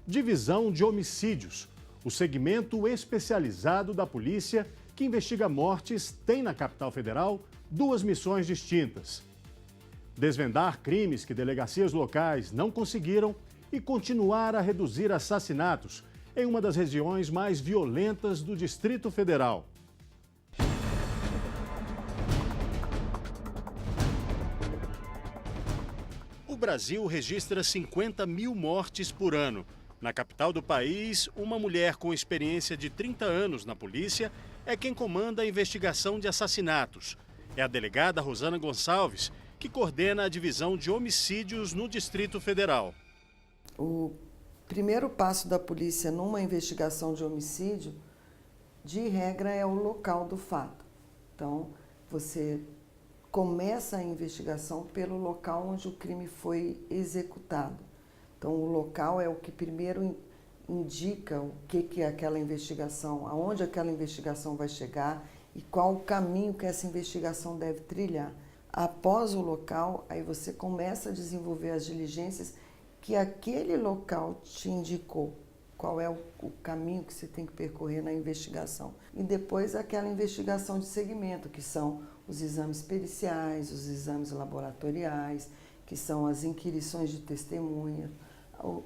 Divisão de Homicídios. O segmento especializado da polícia que investiga mortes tem na capital federal duas missões distintas: desvendar crimes que delegacias locais não conseguiram e continuar a reduzir assassinatos em uma das regiões mais violentas do Distrito Federal. O Brasil registra 50 mil mortes por ano. Na capital do país, uma mulher com experiência de 30 anos na polícia é quem comanda a investigação de assassinatos. É a delegada Rosana Gonçalves, que coordena a divisão de homicídios no Distrito Federal. O primeiro passo da polícia numa investigação de homicídio, de regra, é o local do fato. Então, você começa a investigação pelo local onde o crime foi executado. Então, o local é o que primeiro indica o que é aquela investigação, aonde aquela investigação vai chegar e qual o caminho que essa investigação deve trilhar. Após o local, aí você começa a desenvolver as diligências que aquele local te indicou, qual é o caminho que você tem que percorrer na investigação. E depois aquela investigação de segmento, que são os exames periciais, os exames laboratoriais, que são as inquirições de testemunha,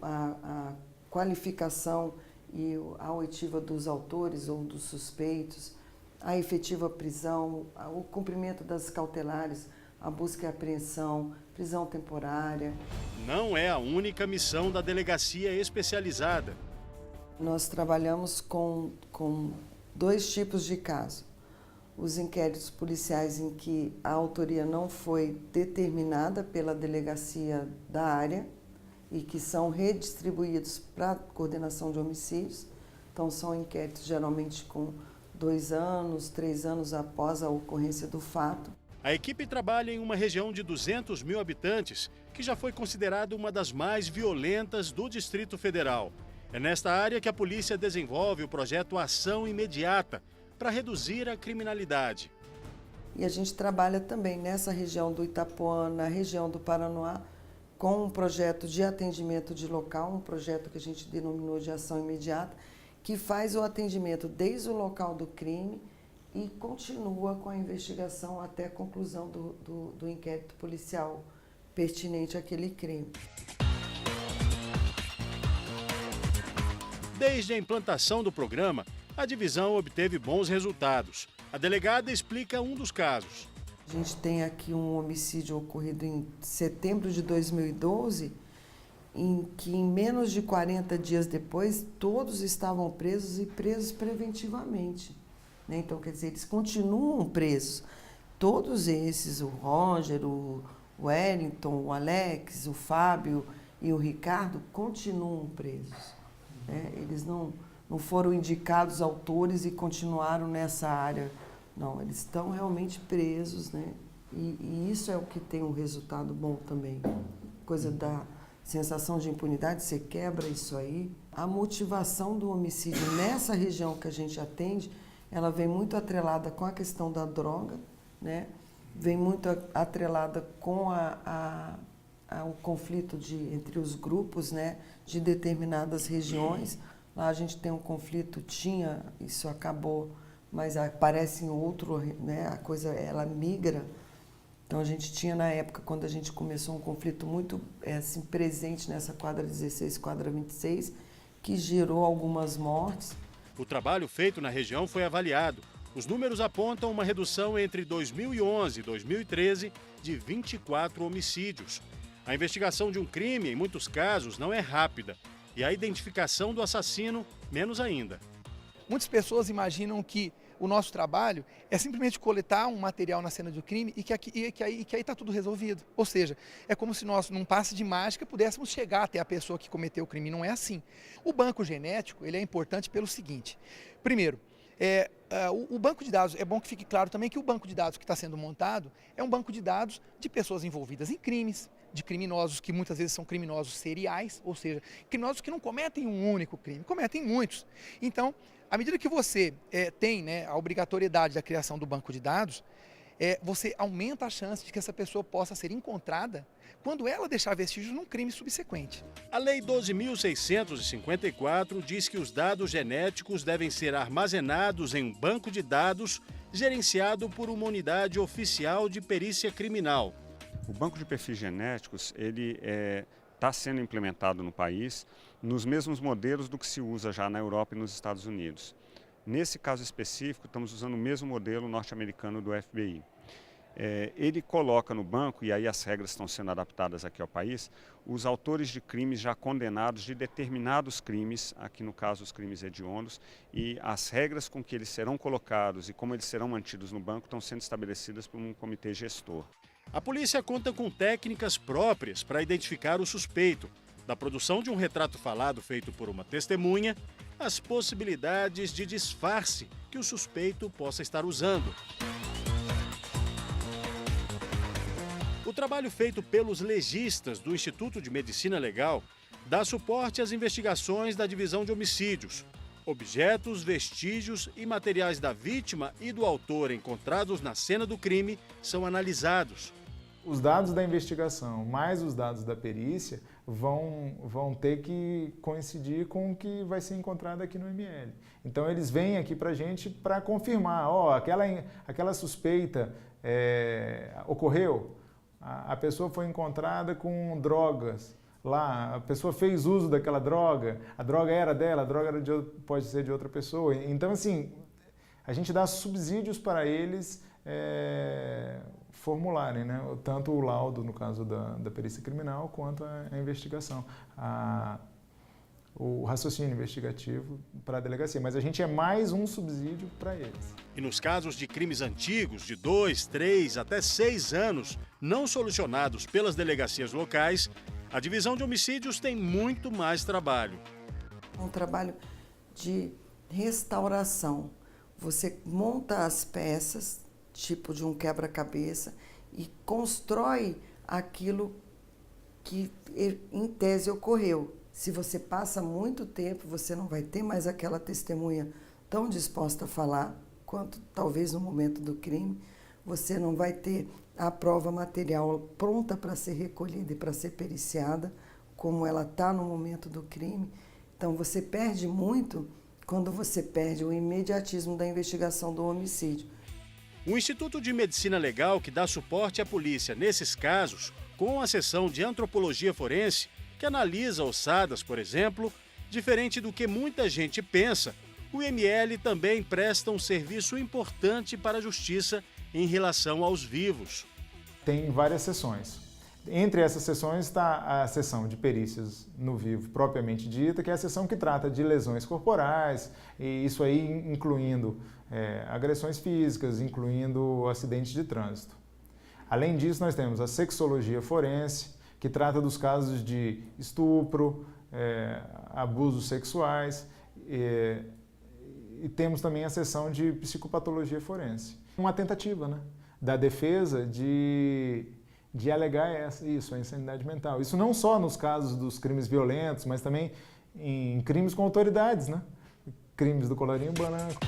a qualificação e a oitiva dos autores ou dos suspeitos, a efetiva prisão, o cumprimento das cautelares, a busca e apreensão, prisão temporária. Não é a única missão da delegacia especializada. Nós trabalhamos com dois tipos de caso. Os inquéritos policiais em que a autoria não foi determinada pela delegacia da área e que são redistribuídos para a coordenação de homicídios. Então, são inquéritos geralmente com 2 anos, 3 anos após a ocorrência do fato. A equipe trabalha em uma região de 200 mil habitantes, que já foi considerada uma das mais violentas do Distrito Federal. É nesta área que a polícia desenvolve o projeto Ação Imediata, para reduzir a criminalidade. E a gente trabalha também nessa região do Itapuã, na região do Paranoá, com um projeto de atendimento de local, um projeto que a gente denominou de Ação Imediata, que faz o atendimento desde o local do crime e continua com a investigação até a conclusão do inquérito policial pertinente àquele crime. Desde a implantação do programa, a divisão obteve bons resultados. A delegada explica um dos casos. A gente tem aqui um homicídio ocorrido em setembro de 2012, em que em menos de 40 dias depois, todos estavam presos e presos preventivamente. Então, quer dizer, eles continuam presos. Todos esses, o Roger, o Wellington, o Alex, o Fábio e o Ricardo, continuam presos. Eles não foram indicados autores e continuaram nessa área. Não, eles estão realmente presos, né? E isso é o que tem um resultado bom também. Coisa da sensação de impunidade, você quebra isso aí. A motivação do homicídio nessa região que a gente atende, ela vem muito atrelada com a questão da droga, né? Vem muito atrelada com o conflito entre os grupos, né? De determinadas regiões. Lá a gente tem um conflito, isso acabou, mas aparece em outro, né? A coisa, ela migra. Então a gente tinha na época, quando a gente começou, um conflito muito assim, presente nessa quadra 16, quadra 26, que gerou algumas mortes. O trabalho feito na região foi avaliado. Os números apontam uma redução entre 2011 e 2013 de 24 homicídios. A investigação de um crime, em muitos casos, não é rápida. E a identificação do assassino, menos ainda. Muitas pessoas imaginam que o nosso trabalho é simplesmente coletar um material na cena do crime e que aí está tudo resolvido. Ou seja, é como se nós, num passe de mágica, pudéssemos chegar até a pessoa que cometeu o crime. Não é assim. O banco genético ele é importante pelo seguinte. Primeiro, o banco de dados, é bom que fique claro também que o banco de dados que está sendo montado é um banco de dados de pessoas envolvidas em crimes, de criminosos que muitas vezes são criminosos seriais, ou seja, criminosos que não cometem um único crime, cometem muitos. Então, à medida que você tem, né, a obrigatoriedade da criação do banco de dados, você aumenta a chance de que essa pessoa possa ser encontrada quando ela deixar vestígios num crime subsequente. A Lei 12.654 diz que os dados genéticos devem ser armazenados em um banco de dados gerenciado por uma unidade oficial de perícia criminal. O banco de perfis genéticos, ele está sendo implementado no país nos mesmos modelos do que se usa já na Europa e nos Estados Unidos. Nesse caso específico, estamos usando o mesmo modelo norte-americano do FBI. Ele coloca no banco, e aí as regras estão sendo adaptadas aqui ao país, os autores de crimes já condenados de determinados crimes, aqui no caso os crimes hediondos, e as regras com que eles serão colocados e como eles serão mantidos no banco estão sendo estabelecidas por um comitê gestor. A polícia conta com técnicas próprias para identificar o suspeito, da produção de um retrato falado feito por uma testemunha, às possibilidades de disfarce que o suspeito possa estar usando. O trabalho feito pelos legistas do Instituto de Medicina Legal dá suporte às investigações da Divisão de Homicídios. Objetos, vestígios e materiais da vítima e do autor encontrados na cena do crime são analisados. Os dados da investigação mais os dados da perícia vão ter que coincidir com o que vai ser encontrado aqui no ML. Então eles vêm aqui para a gente para confirmar, aquela suspeita ocorreu, a pessoa foi encontrada com drogas lá, a pessoa fez uso daquela droga, a droga era dela, a droga pode ser de outra pessoa. Então assim, a gente dá subsídios para eles formularem, né? Tanto o laudo, no caso da perícia criminal, quanto a investigação, o raciocínio investigativo para a delegacia. Mas a gente é mais um subsídio para eles. E nos casos de crimes antigos, de 2, 3 até 6 anos, não solucionados pelas delegacias locais, a Divisão de Homicídios tem muito mais trabalho. Um trabalho de restauração. Você monta as peças, tipo de um quebra-cabeça, e constrói aquilo que em tese ocorreu. Se você passa muito tempo, você não vai ter mais aquela testemunha tão disposta a falar quanto talvez no momento do crime. Você não vai ter a prova material pronta para ser recolhida e para ser periciada, como ela está no momento do crime. Então você perde muito quando você perde o imediatismo da investigação do homicídio. O Instituto de Medicina Legal, que dá suporte à polícia nesses casos, com a seção de antropologia forense, que analisa ossadas, por exemplo, diferente do que muita gente pensa, o IML também presta um serviço importante para a justiça em relação aos vivos. Tem várias sessões. Entre essas sessões está a sessão de perícias no vivo propriamente dita, que é a sessão que trata de lesões corporais, e isso aí incluindo agressões físicas, incluindo acidentes de trânsito. Além disso, nós temos a sexologia forense, que trata dos casos de estupro, abusos sexuais, e temos também a sessão de psicopatologia forense. Uma tentativa, né, da defesa de alegar isso, a insanidade mental. Isso não só nos casos dos crimes violentos, mas também em crimes com autoridades, né? Crimes do colarinho branco.